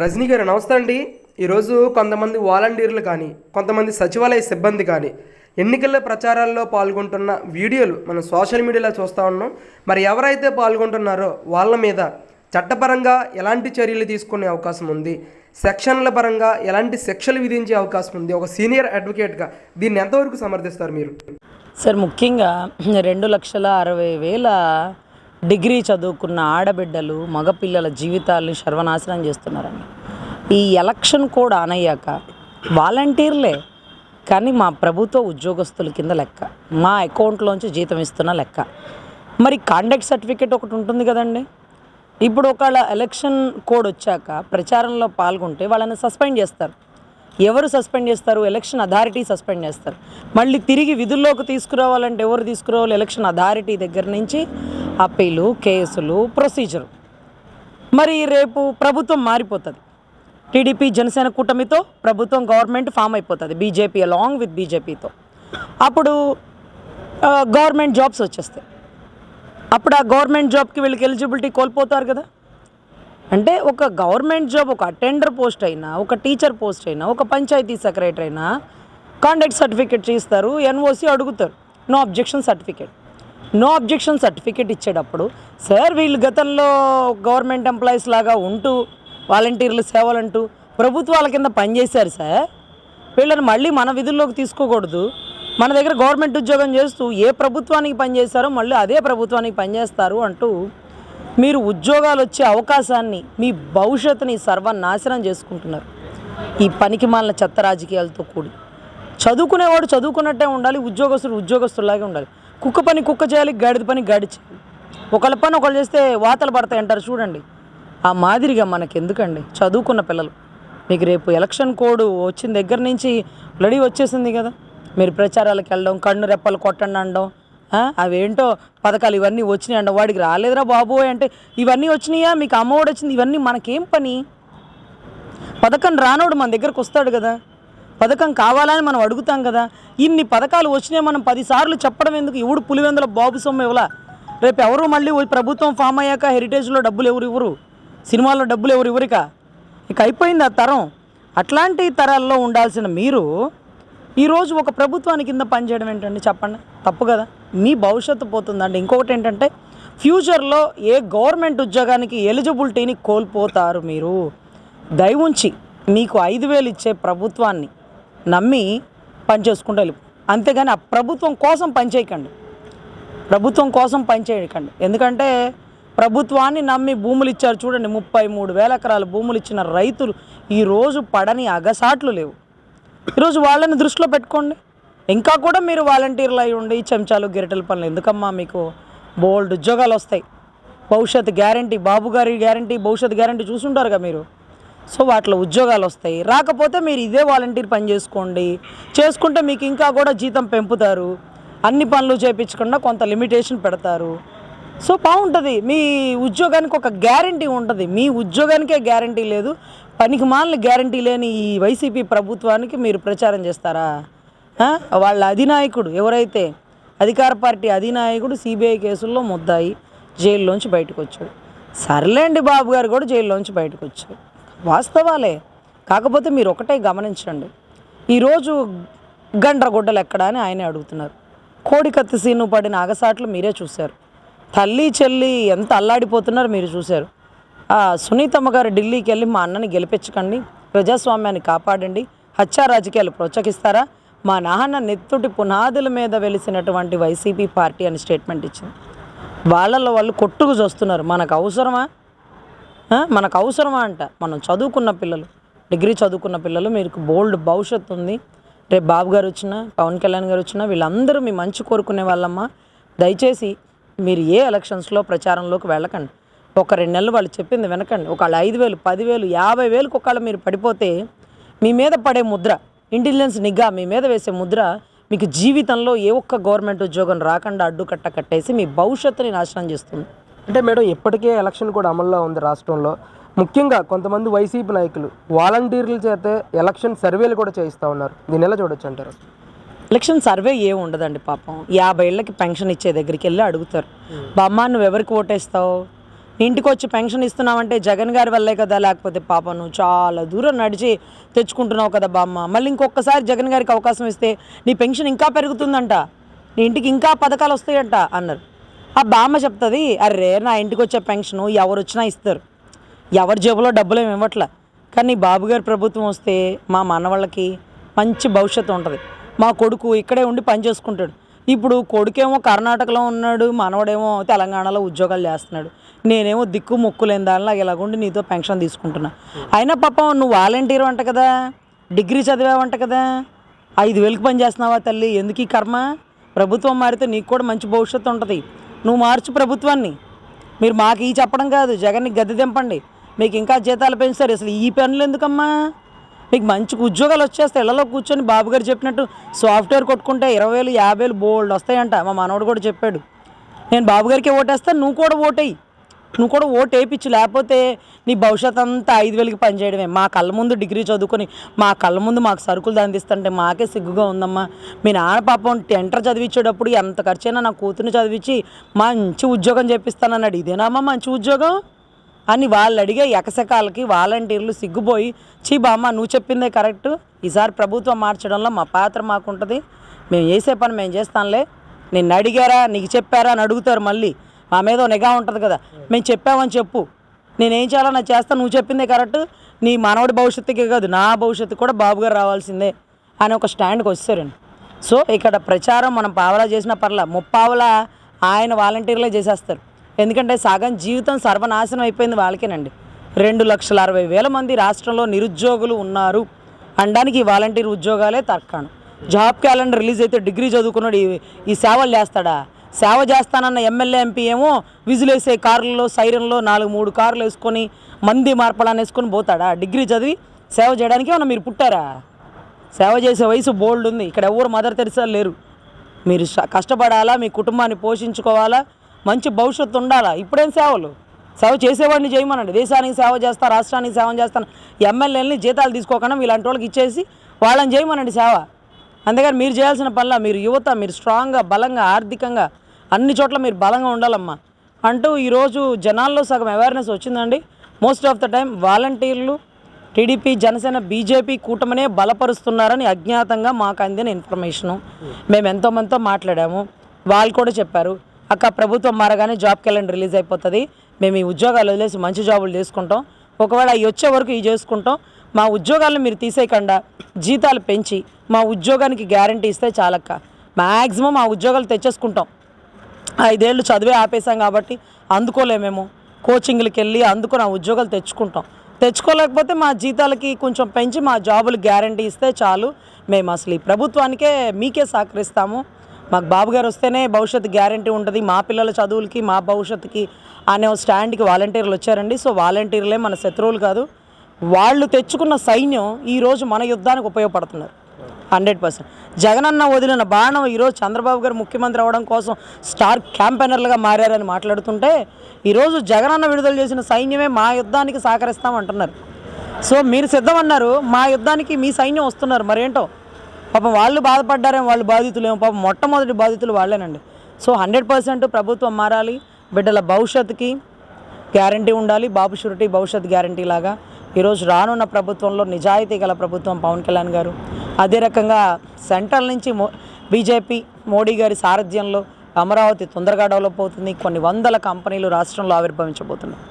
రజనీ గారు నమస్తే అండి. ఈరోజు కొంతమంది వాలంటీర్లు కానీ కొంతమంది సచివాలయ సిబ్బంది కానీ ఎన్నికల ప్రచారాల్లో పాల్గొంటున్న వీడియోలు మనం సోషల్ మీడియాలో చూస్తూ ఉన్నాం. మరి ఎవరైతే పాల్గొంటున్నారో వాళ్ళ మీద చట్టపరంగా ఎలాంటి చర్యలు తీసుకునే అవకాశం ఉంది, సెక్షన్ల పరంగా ఎలాంటి శిక్షలు విధించే అవకాశం ఉంది? ఒక సీనియర్ అడ్వకేట్గా దీన్ని ఎంతవరకు సమర్థిస్తారు మీరు? సార్, ముఖ్యంగా 2,60,000 డిగ్రీ చదువుకున్న ఆడబిడ్డలు మగపిల్లల జీవితాలను సర్వనాశనం చేస్తున్నారండి. ఈ ఎలక్షన్ కోడ్ ఆన్ అయ్యాక వాలంటీర్లే కానీ మా ప్రభుత్వ ఉద్యోగస్తుల కింద లెక్క, మా అకౌంట్లోంచి జీతం ఇస్తున్న లెక్క. మరి కాండక్ట్ సర్టిఫికేట్ ఒకటి ఉంటుంది కదండి. ఇప్పుడు ఒకవేళ ఎలక్షన్ కోడ్ వచ్చాక ప్రచారంలో పాల్గొంటే వాళ్ళని సస్పెండ్ చేస్తారు. ఎవరు సస్పెండ్ చేస్తారు? ఎలక్షన్ అథారిటీ సస్పెండ్ చేస్తారు. మళ్ళీ తిరిగి విధుల్లోకి తీసుకురావాలంటే ఎవరు తీసుకురావాలి? ఎలక్షన్ అథారిటీ దగ్గర నుంచి అప్పీలు, కేసులు, ప్రొసీజరు. మరి రేపు ప్రభుత్వం మారిపోతుంది. టీడీపీ జనసేన కూటమితో ప్రభుత్వం గవర్నమెంట్ ఫామ్ అయిపోతుంది, బీజేపీ అలాంగ్ విత్ బీజేపీతో. అప్పుడు గవర్నమెంట్ జాబ్స్ వచ్చేస్తాయి. అప్పుడు ఆ గవర్నమెంట్ జాబ్కి వీళ్ళకి ఎలిజిబిలిటీ కోల్పోతారు కదా. అంటే ఒక గవర్నమెంట్ జాబ్, ఒక అటెండర్ పోస్ట్ అయినా, ఒక టీచర్ పోస్ట్ అయినా, ఒక పంచాయతీ సెక్రటరీ అయినా కాండక్ట్ సర్టిఫికేట్ చేస్తారు, ఎన్ఓసి అడుగుతారు, no objection certificate. No objection certificate ఇచ్చేటప్పుడు సార్ వీళ్ళు గతంలో గవర్నమెంట్ ఎంప్లాయీస్ లాగా ఉంటూ వాలంటీర్లు సేవలంటూ ప్రభుత్వాల కింద పనిచేశారు సార్, వీళ్ళని మళ్ళీ మన విధుల్లోకి తీసుకోకూడదు. మన దగ్గర గవర్నమెంట్ ఉద్యోగం చేస్తూ ఏ ప్రభుత్వానికి పనిచేస్తారో మళ్ళీ అదే ప్రభుత్వానికి పనిచేస్తారు అంటూ మీరు ఉద్యోగాలు వచ్చే అవకాశాన్ని, మీ భవిష్యత్తుని సర్వనాశనం చేసుకుంటున్నారు ఈ పనికిమాలిన చెత్త రాజకీయాలతో కూడి. చదువుకునేవాడు చదువుకున్నట్టే ఉండాలి, ఉద్యోగస్తుడు ఉద్యోగస్తులాగే ఉండాలి. కుక్క పని కుక్క చేయాలి, గాడిద పని గాడి చేయాలి. ఒకళ్ళ పని ఒకళ్ళు చేస్తే వాతలు పడతాయి అంటారు చూడండి, ఆ మాదిరిగా మనకెందుకండి? చదువుకున్న పిల్లలు, మీకు రేపు ఎలక్షన్ కోడ్ వచ్చిన దగ్గర నుంచి రెడీ వచ్చేసింది కదా. మీరు ప్రచారాలకు వెళ్ళడం, కన్ను రెప్పలు కొట్టండి అనడం, అవేంటో పథకాలు ఇవన్నీ వచ్చినాయి అంట. వాడికి రాలేదురా బాబోయ్ అంటే ఇవన్నీ వచ్చినాయా, మీకు అమ్మఒడి వచ్చింది, ఇవన్నీ మనకేం పని? పథకం రానోడు మన దగ్గరకు వస్తాడు కదా, పథకం కావాలని మనం అడుగుతాం కదా. ఇన్ని పథకాలు వచ్చినాయి మనం 10 సార్లు చెప్పడం ఎందుకు? ఎవడు పులివెందుల బాబు సొమ్ము ఇవ్వలా. రేపు ఎవరు మళ్ళీ ప్రభుత్వం ఫామ్ అయ్యాక హెరిటేజ్లో డబ్బులు ఎవరు ఇవ్వరు, సినిమాల్లో డబ్బులు ఎవరు ఇవ్వరిక, ఇక అయిపోయింది ఆ తరం. అట్లాంటి తరాల్లో ఉండాల్సిన మీరు ఈరోజు ఒక ప్రభుత్వానికి కింద పనిచేయడం ఏంటండి? చెప్పండి, తప్పు కదా. మీ భవిష్యత్తు పోతుందండి. ఇంకొకటి ఏంటంటే ఫ్యూచర్లో ఏ గవర్నమెంట్ ఉద్యోగానికి ఎలిజిబిలిటీని కోల్పోతారు మీరు. దయవుంచి మీకు 5,000 ఇచ్చే ప్రభుత్వాన్ని నమ్మి పనిచేసుకుంటూ వెళ్ళి, అంతేగాని ఆ ప్రభుత్వం కోసం పనిచేయకండి, ప్రభుత్వం కోసం పనిచేయకండి. ఎందుకంటే ప్రభుత్వాన్ని నమ్మి భూములు ఇచ్చారు చూడండి, 33,000 ఎకరాల భూములు ఇచ్చిన రైతులు ఈరోజు పడని అగసాట్లు లేవు. ఈరోజు వాళ్ళని దృష్టిలో పెట్టుకోండి. ఇంకా కూడా మీరు వాలంటీర్లు అయి ఉండి చెంచాలు గిరిటల పనులు ఎందుకమ్మా? మీకు బోల్డ్ ఉద్యోగాలు వస్తాయి, భవిష్యత్ గ్యారంటీ, బాబు గారి గ్యారంటీ, భవిష్యత్ గ్యారంటీ చూసుంటారుగా మీరు. సో వాటిలో ఉద్యోగాలు వస్తాయి. రాకపోతే మీరు ఇదే వాలంటీర్ పని చేసుకోండి, చేసుకుంటే మీకు ఇంకా కూడా జీతం పెంపుతారు, అన్ని పనులు చేయించకుండా కొంత లిమిటేషన్ పెడతారు. సో బాగుంటుంది, మీ ఉద్యోగానికి ఒక గ్యారంటీ ఉంటుంది. మీ ఉద్యోగానికే గ్యారంటీ లేదు, పనికి మాలిన గ్యారంటీ లేని ఈ వైసీపీ ప్రభుత్వానికి మీరు ప్రచారం చేస్తారా? వాళ్ళ అధినాయకుడు ఎవరైతే అధికార పార్టీ అధినాయకుడు సిబిఐ కేసుల్లో ముద్దాయి జైల్లోంచి బయటకు వచ్చాడు. సర్లేండి, బాబు గారు కూడా జైల్లోంచి బయటకు వచ్చాడు, వాస్తవాలే. కాకపోతే మీరు ఒకటే గమనించండి, ఈరోజు గండ్రగొడ్డలు ఎక్కడా అని ఆయనే అడుగుతున్నారు. కోడికత్తి సీను పడిన అగసాట్లు మీరే చూశారు. తల్లి చెల్లి ఎంత అల్లాడిపోతున్నారో మీరు చూశారు. సునీతమ్మ గారు ఢిల్లీకి వెళ్ళి మా అన్నని గెలిపించకండి, ప్రజాస్వామ్యాన్ని కాపాడండి, హత్యా రాజకీయాలు ప్రోత్సహిస్తారా, మా నాన్న నెత్తుటి పునాదుల మీద వెలిసినటువంటి వైసీపీ పార్టీ అని స్టేట్మెంట్ ఇచ్చింది. వాళ్ళలో వాళ్ళు కొట్టుకు చూస్తున్నారు. మనకు అవసరమా? మనకు అవసరమా అంట. మనం చదువుకున్న పిల్లలు, డిగ్రీ చదువుకున్న పిల్లలు, మీకు బోల్డ్ భవిష్యత్తు ఉంది. రేపు బాబు గారు వచ్చినా, పవన్ కళ్యాణ్ గారు వచ్చినా వీళ్ళందరూ మీ మంచి కోరుకునే వాళ్ళమ్మా. దయచేసి మీరు ఏ ఎలక్షన్స్లో ప్రచారంలోకి వెళ్ళకండి. ఒక 2 నెలలు వాళ్ళు చెప్పింది వినకండి. ఒకళ్ళు 5,000, 10,000, 50,000 ఒకళ్ళు మీరు పడిపోతే మీ మీద పడే ముద్ర, ఇంటెలిజెన్స్ నిఘా మీ మీద వేసే ముద్ర మీకు జీవితంలో ఏ ఒక్క గవర్నమెంట్ ఉద్యోగం రాకుండా అడ్డుకట్ట కట్టేసి మీ భవిష్యత్తుని నాశనం చేస్తుంది. అంటే మేడం, ఇప్పటికే ఎలక్షన్ కూడా అమల్లో ఉంది రాష్ట్రంలో. ముఖ్యంగా కొంతమంది వైసీపీ నాయకులు వాలంటీర్ల చేత ఎలక్షన్ సర్వేలు కూడా చేయిస్తూ ఉన్నారు. దీన్ని ఎలా చూడొచ్చు అంటారు? ఎలక్షన్ సర్వే ఏం ఉండదండి. పాపం 50 ఏళ్ళకి పెన్షన్ ఇచ్చే దగ్గరికి వెళ్ళి అడుగుతారు, బామ్మ నువ్వు ఎవరికి ఓటేస్తావు, ఇంటికి వచ్చి పెన్షన్ ఇస్తున్నామంటే జగన్ గారి వల్లే కదా, లేకపోతే పాప నువ్వు చాలా దూరం నడిచి తెచ్చుకుంటున్నావు కదా బామ్మ, మళ్ళీ ఇంకొకసారి జగన్ గారికి అవకాశం ఇస్తే నీ పెన్షన్ ఇంకా పెరుగుతుందంట, నీ ఇంటికి ఇంకా పథకాలు వస్తాయంట అన్నారు. ఆ బామ్మ చెప్తుంది, అరే నా ఇంటికి వచ్చే పెన్షను ఎవరు వచ్చినా ఇస్తారు, ఎవరి జేబులో డబ్బులు ఏమి ఇవ్వట్లే, కానీ బాబు గారి ప్రభుత్వం వస్తే మా మనవాళ్ళకి మంచి భవిష్యత్తు ఉంటుంది, మా కొడుకు ఇక్కడే ఉండి పని చేసుకుంటాడు. ఇప్పుడు కొడుకేమో కర్ణాటకలో ఉన్నాడు, మనవడేమో తెలంగాణలో ఉద్యోగాలు చేస్తున్నాడు, నేనేమో దిక్కు మొక్కు లేని దానిలా ఇలాగుండి నీతో పెన్షన్ తీసుకుంటున్నా. అయినా పాపం నువ్వు వాలంటీర్ అంట కదా, డిగ్రీ చదివావంట కదా, 5,000కి పని చేస్తున్నావా తల్లి, ఎందుకు ఈ కర్మ? ప్రభుత్వం మారితే నీకు కూడా మంచి భవిష్యత్తు ఉంటుంది, నువ్వు మార్చు ప్రభుత్వాన్ని. మీరు మాకు ఈ చెప్పడం కాదు, జగన్ని గద్దె దింపండి, మీకు ఇంకా జీతాలు పెంచుతారు. అసలు ఈ పనులు ఎందుకమ్మా? మీకు మంచి ఉద్యోగాలు వచ్చేస్తాయి, ఇళ్లలో కూర్చొని బాబు గారు చెప్పినట్టు సాఫ్ట్వేర్ కొట్టుకుంటే 20,000 50,000 బోల్డ్ వస్తాయంట. మా మనవడు కూడా చెప్పాడు, నేను బాబు గారికి ఓటేస్తాను, నువ్వు కూడా ఓటేయి, నువ్వు కూడా ఓటు వేయించు, లేకపోతే నీ భవిష్యత్ అంతా 5,000కి పనిచేయడమే. మా కళ్ళ ముందు డిగ్రీ చదువుకొని మా కళ్ళ ముందు మాకు సరుకులు అందిస్తుంటే మాకే సిగ్గుగా ఉందమ్మా. మీ నాన్న పాపం ఇంటర్ చదివించేటప్పుడు ఎంత ఖర్చైనా నా కూతుర్ని చదివించి మంచి ఉద్యోగం చేపిస్తానన్నాడు, ఇదేనామ్మా మంచి ఉద్యోగం అని వాళ్ళు అడిగే ఎకసకాలకి వాలంటీర్లు సిగ్గుపోయి, చీ బామ్మ నువ్వు చెప్పిందే కరెక్ట్, ఈసారి ప్రభుత్వం మార్చడంలో మా పాత్ర మాకుంటుంది, మేము చేసే పని మేము చేస్తానులే, నిన్ను అడిగారా నీకు చెప్పారా అని అడుగుతారు, మళ్ళీ మా మీద నిఘా ఉంటుంది కదా, మేము చెప్పామని చెప్పు, నేనేం చేయాలో నాకు చేస్తాను, నువ్వు చెప్పిందే కరెక్ట్, నీ మనవడి భవిష్యత్తుకే కాదు నా భవిష్యత్తు కూడా బాబు గారు రావాల్సిందే అని ఒక స్టాండ్కి వచ్చారండి. సో ఇక్కడ ప్రచారం మనం పావలా చేసిన పర్లా, ముప్పావలా ఆయన వాలంటీర్లే చేసేస్తారు. ఎందుకంటే సగం జీవితం సర్వనాశనం అయిపోయింది వాళ్ళకేనండి. 2,60,000 మంది రాష్ట్రంలో నిరుద్యోగులు ఉన్నారు అనడానికి ఈ వాలంటీర్ ఉద్యోగాలే తర్కాణం. జాబ్ క్యాలెండర్ రిలీజ్ అయితే డిగ్రీ చదువుకున్నాడు ఈ సేవలు చేస్తాడా? సేవ చేస్తానన్న ఎమ్మెల్యే ఎంపీ ఏమో విజులేసే కార్లలో సైరన్లో 4-3 కార్లు వేసుకొని మంది మార్పడాన్ని వేసుకొని పోతాడా? డిగ్రీ చదివి సేవ చేయడానికి ఏమన్నా మీరు పుట్టారా? సేవ చేసే వయసు బోల్డ్ ఉంది. ఇక్కడ ఎవరు మదర్ తెరిసా లేరు. మీరు కష్టపడాలా, మీ కుటుంబాన్ని పోషించుకోవాలా, మంచి భవిష్యత్తు ఉండాలా. ఇప్పుడేం సేవలు? సేవ చేసేవాడిని చేయమనండి. దేశానికి సేవ చేస్తా, రాష్ట్రానికి సేవ చేస్తాను, ఎమ్మెల్యేలని జీతాలు తీసుకోకుండా ఇలాంటి వాళ్ళకి ఇచ్చేసి వాళ్ళని చేయమనండి సేవ. అంతేగాని మీరు చేయాల్సిన పనుల, మీరు యువత, మీరు స్ట్రాంగ్గా బలంగా ఆర్థికంగా అన్ని చోట్ల మీరు బలంగా ఉండాలమ్మా అంటూ ఈరోజు జనాల్లో సగం అవేర్నెస్ వచ్చిందండి. మోస్ట్ ఆఫ్ ద టైం వాలంటీర్లు టీడీపీ, జనసేన, బీజేపీ కూటమినే బలపరుస్తున్నారని అజ్ఞాతంగా మాకు అందిన ఇన్ఫర్మేషను. మేము ఎంతోమందితో మాట్లాడాము, వాళ్ళు కూడా చెప్పారు, అక్క ప్రభుత్వం మారగానే జాబ్ క్యాలెండర్ రిలీజ్ అయిపోతుంది, మేము ఈ ఉద్యోగాలు వదిలేసి మంచి జాబులు చేసుకుంటాం, ఒకవేళ అవి వచ్చే వరకు ఇవి చేసుకుంటాం, మా ఉద్యోగాలను మీరు తీసేయకుండా జీతాలు పెంచి మా ఉద్యోగానికి గ్యారంటీ ఇస్తే చాలక్క, మ్యాక్సిమం ఆ ఉద్యోగాలు తెచ్చేసుకుంటాం. 5 ఏళ్ళు చదివే ఆపేసాం కాబట్టి అందుకోలేమేమో, కోచింగ్లకి వెళ్ళి అందుకొని ఆ ఉద్యోగాలు తెచ్చుకుంటాం. తెచ్చుకోలేకపోతే మా జీతాలకి కొంచెం పెంచి మా జాబులు గ్యారంటీ ఇస్తే చాలు, మేము అసలు ఈ ప్రభుత్వానికే మీకే సహకరిస్తాము, మాకు బాబు గారు వస్తేనే భవిష్యత్తు గ్యారంటీ ఉంటుంది, మా పిల్లల చదువులకి మా భవిష్యత్తుకి అనే స్టాండ్కి వాలంటీర్లు వచ్చారండి. సో వాలంటీర్లే మన శత్రువులు కాదు, వాళ్ళు తెచ్చుకున్న సైన్యం ఈరోజు మన యుద్ధానికి ఉపయోగపడుతున్నారు 100%. జగనన్న వదిలిన బాణం ఈరోజు చంద్రబాబు గారు ముఖ్యమంత్రి అవ్వడం కోసం స్టార్ క్యాంపెయినర్లుగా మారారని మాట్లాడుతుంటే, ఈరోజు జగనన్న విడుదల చేసిన సైన్యమే మా యుద్ధానికి సహకరిస్తామంటున్నారు. సో మీరు సిద్ధమన్నారు, మా యుద్ధానికి మీ సైన్యం వస్తున్నారు, మరేంటో పాపం వాళ్ళు బాధపడ్డారేమో, వాళ్ళు బాధితులేమో, పాపం మొట్టమొదటి బాధితులు వాళ్ళేనండి. సో 100% ప్రభుత్వం మారాలి, బిడ్డల భవిష్యత్తుకి గ్యారంటీ ఉండాలి, బాబు షూరిటీ భవిష్యత్ గ్యారంటీ లాగా ఈరోజు రానున్న ప్రభుత్వంలో నిజాయితీ గల ప్రభుత్వం పవన్ కళ్యాణ్ గారు, అదే రకంగా సెంట్రల్ నుంచి బీజేపీ మోడీ గారి సారథ్యంలో అమరావతి తొందరగా డెవలప్ అవుతుంది, కొన్ని వందల కంపెనీలు రాష్ట్రంలో ఆవిర్భవించబోతున్నాయి.